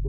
I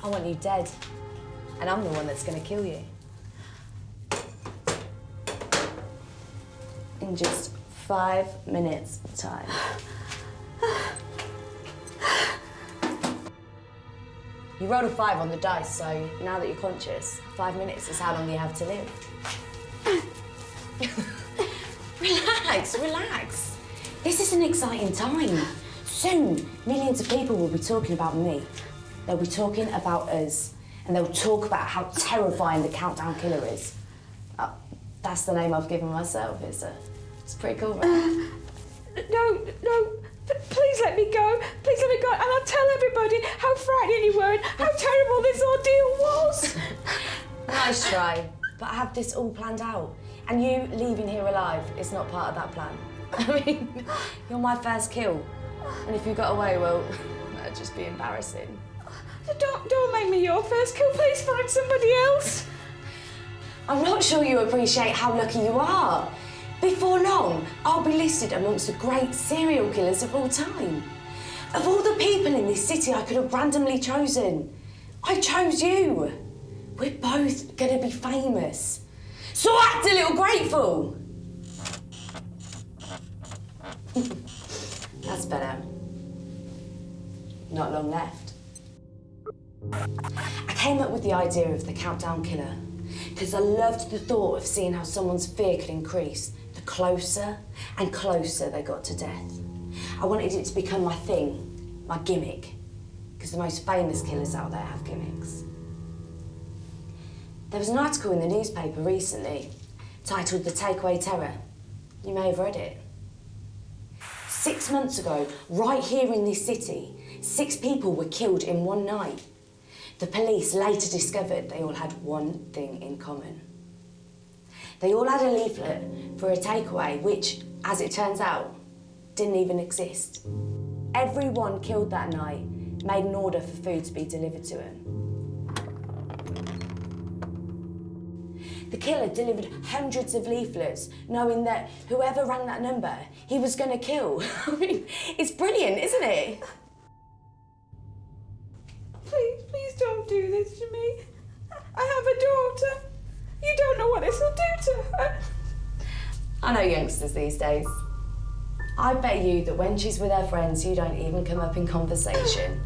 want you dead, and I'm the one that's going to kill you. In just 5 minutes' time. You rolled a 5 on the dice, so now that you're conscious, 5 minutes is how long you have to live. Relax, relax. This is an exciting time. Soon, millions of people will be talking about me. They'll be talking about us, and they'll talk about how terrifying the Countdown Killer is. That's the name I've given myself. It's pretty cool, right? No, please let me go. Please let me go, and I'll tell everybody how frightening you were and how terrible this ordeal was. Nice try, but I have this all planned out, and you leaving here alive is not part of that plan. I mean, you're my first kill, and if you got away, well, that'd just be embarrassing. Don't make me your first kill. Please find somebody else. I'm not sure you appreciate how lucky you are. Before long, I'll be listed amongst the great serial killers of all time. Of all the people in this city I could have randomly chosen, I chose you. We're both gonna be famous. So act a little grateful. That's better. Not long left. I came up with the idea of the Countdown Killer because I loved the thought of seeing how someone's fear could increase the closer and closer they got to death. I wanted it to become my thing, my gimmick, because the most famous killers out there have gimmicks. There was an article in the newspaper recently titled The Takeaway Terror. You may have read it. 6 months ago, right here in this city, 6 people were killed in one night. The police later discovered they all had one thing in common. They all had a leaflet for a takeaway, which, as it turns out, didn't even exist. Everyone killed that night made an order for food to be delivered to them. The killer delivered hundreds of leaflets, knowing that whoever rang that number, he was going to kill. I mean, it's brilliant, isn't it? Please don't do this to me. I have a daughter. You don't know what this will do to her. I know youngsters these days. I bet you that when she's with her friends, you don't even come up in conversation.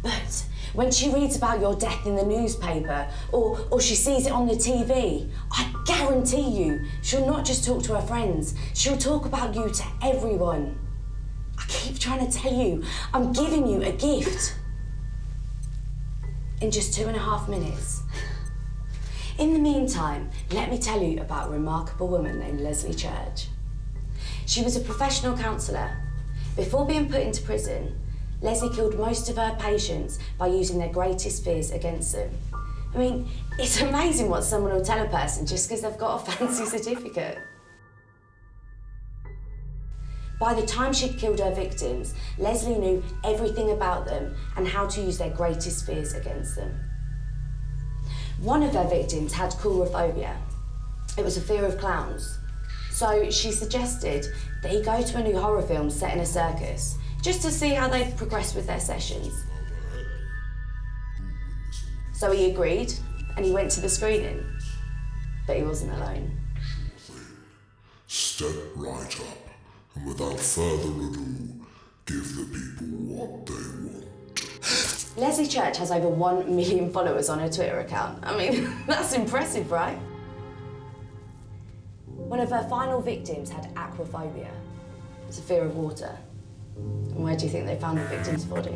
But when she reads about your death in the newspaper or she sees it on the TV, I guarantee you she'll not just talk to her friends, she'll talk about you to everyone. I keep trying to tell you, I'm giving you a gift. In just 2.5 minutes. In the meantime, let me tell you about a remarkable woman named Leslie Church. She was a professional counsellor. Before being put into prison, Leslie killed most of her patients by using their greatest fears against them. I mean, it's amazing what someone will tell a person just because they've got a fancy certificate. By the time she'd killed her victims, Leslie knew everything about them and how to use their greatest fears against them. One of her victims had coulrophobia. It was a fear of clowns. So she suggested that he go to a new horror film set in a circus, just to see how they'd progress with their sessions. So he agreed, and he went to the screening. But he wasn't alone. Step right up, and without further ado, give the people what they want. Leslie Church has over 1 million followers on her Twitter account. I mean, that's impressive, right? One of her final victims had aquaphobia. It's a fear of water. And where do you think they found the victim's body?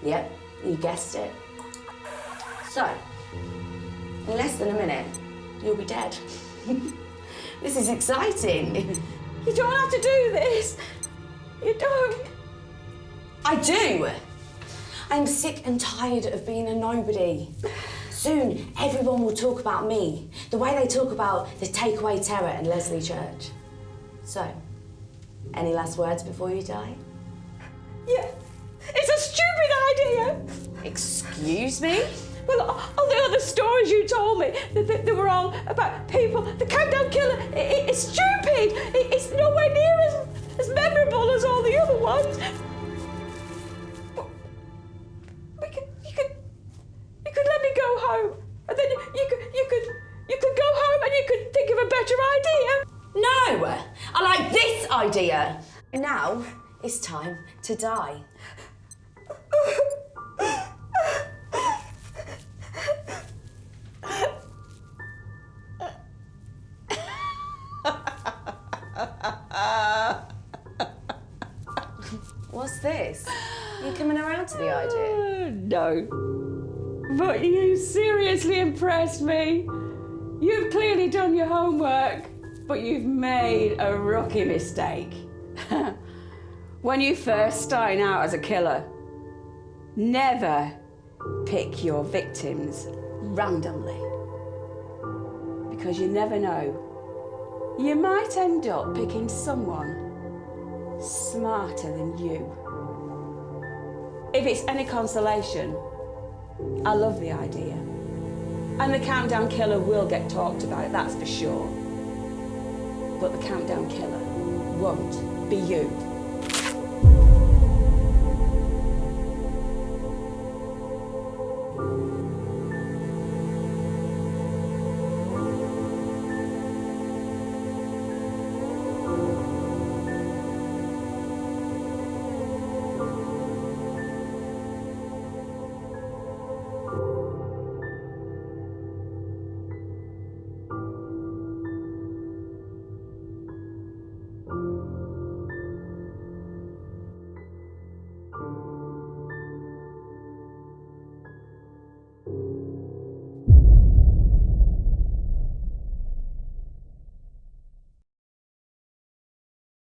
Yep, you guessed it. So, in less than a minute, you'll be dead. This is exciting. You don't have to do this. You don't. I do. I'm sick and tired of being a nobody. Soon, everyone will talk about me, the way they talk about the takeaway terror and Leslie Church. So, any last words before you die? Yeah. It's a stupid idea. Excuse me? Well, all the other stories you told me, they were all about people. The countdown killer, it's stupid. It's nowhere near as memorable as all the other ones. You could let me go home, and then you could go home and you could think of a better idea. No! I like this idea. Now it's time to die. What's this? You coming around to the idea? No. But you seriously impressed me. You've clearly done your homework, but you've made a rookie mistake. When you first starting out as a killer, never pick your victims randomly. Because you never know. You might end up picking someone smarter than you. If it's any consolation, I love the idea. And the countdown killer will get talked about, that's for sure. But the countdown killer won't be you.